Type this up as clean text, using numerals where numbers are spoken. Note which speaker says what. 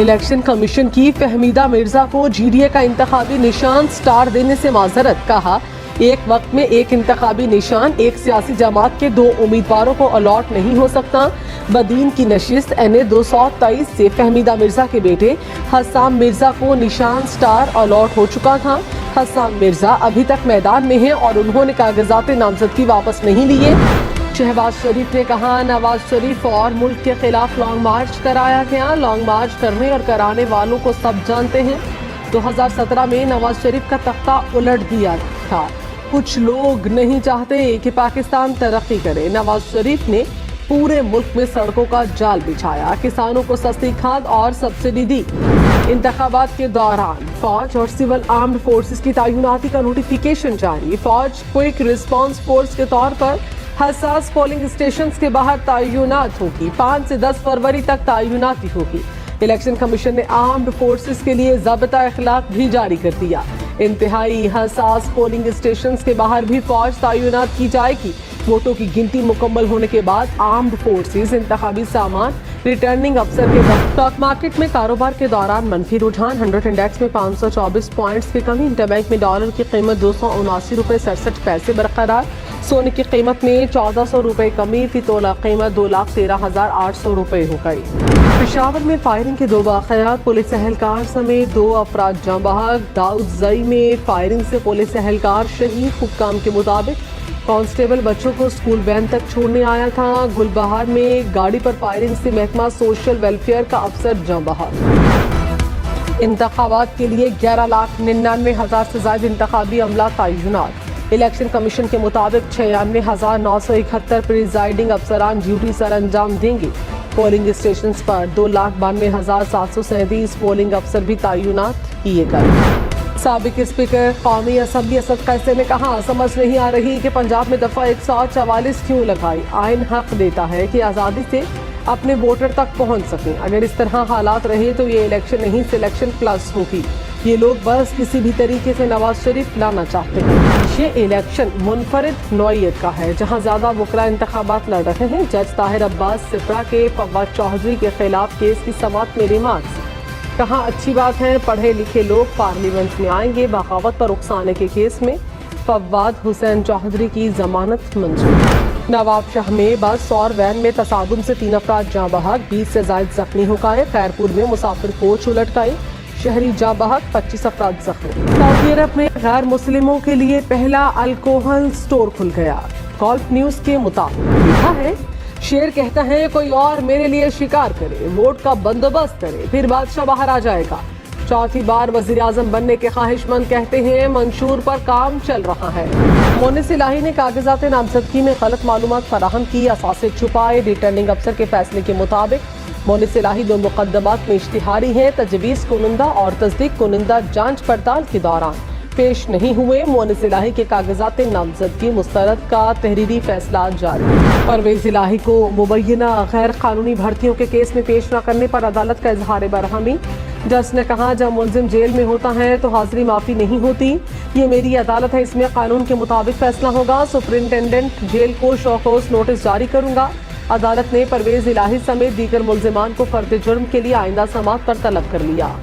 Speaker 1: Election commission की फहमीदा मिर्जा को GDA का इंतखाबी निशान स्टार देने से माजरत। कहा, एक वक्त में एक इंतखाबी निशान एक सियासी जमात के 2 उम्मीदवारों को अलॉट नहीं हो सकता। बदीन की नशिस्त NA 223 से फहमीदा मिर्जा के बेटे हस्साम मिर्जा को निशान स्टार अलॉट हो चुका था। हस्साम मिर्जा अभी तक मैदान में हैं और उन्होंने कागजात नामजदगी वापस नहीं लिए। शहबाज शरीफ ने कहा, नवाज शरीफ और मुल्क के खिलाफ लॉन्ग मार्च कराया गया। लॉन्ग मार्च करने और कराने वालों को सब जानते हैं। 2017 में नवाज शरीफ का तख्ता उलट दिया था। कुछ लोग नहीं चाहते कि पाकिस्तान तरक्की करे। नवाज शरीफ ने पूरे मुल्क में सड़कों का जाल बिछाया, किसानों को सस्ती खाद और सब्सिडी दी। इंतखाबात के दौरान फौज और सिविल आर्म्ड फोर्सेस की तैनाती का नोटिफिकेशन जारी। फौज क्विक रिस्पांस फोर्स के तौर पर हसास पोलिंग स्टेशंस के बाहर तैनात होगी। 5 से 10 फरवरी तक तैनाती होगी। इलेक्शन कमीशन ने आर्म्ड फोर्सेस के लिए ज़ाब्ता इखलाक भी जारी कर दिया। इंतहाई हसास पोलिंग स्टेशंस के बाहर भी फौज तैनात की जाएगी। वोटों की गिनती मुकम्मल होने के बाद आर्म्ड फोर्सेस इंतखाबी सामान रिटर्निंग अफसर के वक्त। स्टॉक मार्केट में कारोबार के दौरान मनफी रुझान। 100 इंडेक्स में 524 पॉइंट्स की कमी। इंटरबैंक में डॉलर की कीमत 279 रुपए 67 बरकरार। सोने की कीमत में 1400 रुपए कमी। फी तोला कीमत 2,13,800 रुपए हो गई। पेशावर में फायरिंग के 2 वाक़यात। पुलिस एहलकार समेत 2 अफराद जाँ बहक। दाऊदज़ई में फायरिंग से पुलिस एहलकार शहीद। हुक्काम के मुताबिक कांस्टेबल बच्चों को स्कूल वैन तक छोड़ने आया था। गुलबहार में गाड़ी पर फायरिंग से महकमा सोशल वेलफेयर का अफसर जाँ बहक। इंतखाबात के लिए 11,99,000 से ज्यादा इंतखाबी अमला तैनात। इलेक्शन कमीशन के मुताबिक 96,971 प्रिजाइडिंग अफसरान ड्यूटी सर अंजाम देंगे। पोलिंग स्टेशन पर 2,92,737 पोलिंग अफसर भी तैनात किए गए। साबिक स्पीकर कौमी असम्बली असद कैसे ने कहा, समझ नहीं आ रही कि पंजाब में दफा 144 क्यों लगाई। आइन हक देता है कि आज़ादी से अपने वोटर तक पहुंच सकें। अगर इस तरह हालात रहे तो ये इलेक्शन नहीं सिलेक्शन प्लस होगी। ये लोग बस किसी भी तरीके से नवाज शरीफ लाना चाहते हैं। ये इलेक्शन मुनफरिद नौइयत का है जहां ज्यादा वकला इंतखाबात लड़ रहे हैं। जज ताहिर अब्बास सिपरा के फव्वाद चौधरी के खिलाफ केस की समाअत में रिमार्क्स। कहा, अच्छी बात है पढ़े लिखे लोग पार्लियामेंट में आएंगे। बगावत पर उकसाने के केस में फव्वाद हुसैन चौधरी की जमानत मंजूर। नवाब शाह में बस और वैन में तसादुम से 3 अफराद जाँ बहक। 20 से जायद जख्मी हो गए। खैरपुर में मुसाफिर कोच उलट गई। शहरी जाँ बहक, 25 अफराद जख्मी। सऊदी अरब में गैर मुस्लिमों के लिए पहला अल्कोहल स्टोर खुल गया। गल्फ न्यूज के मुताबिक लिखा है, शेर कहता है कोई और मेरे लिए शिकार करे, वोट का बंदोबस्त करे, फिर बादशाह बाहर आ जाएगा। 4थी बार वजीर आजम बनने के ख्वाहिशमंद कहते हैं मंशूर पर काम चल रहा है। मोनिस इलाही ने कागजात नामजदगी में गलत मालूमात फराहम की, असासे छुपाए। रिटर्निंग अफसर के फैसले के मुताबिक मोनिस इलाही 2 मुकदमात में इश्तिहारी है। तजवीज़ कुनिंदा और तस्दीक कुनिंदा जांच पड़ताल के दौरान पेश नहीं हुए। मोनिस इलाही के कागजात नामजदगी मुस्तरद का तहरीरी फैसला जारी। परवेज इलाही को मुबैना गैर कानूनी भर्तियों के केस में पेश न करने पर अदालत का इजहार बरहमी। जज ने कहा, जब मुलजिम जेल में होता है तो हाजिरी माफी नहीं होती। ये मेरी अदालत है, इसमें कानून के मुताबिक फैसला होगा। सुप्रिंटेंडेंट जेल को शौकोस नोटिस जारी करूंगा। अदालत ने परवेज इलाही समेत दीगर मुलजिमान को फर्द जुर्म के लिए आइंदा समाअत पर तलब कर लिया।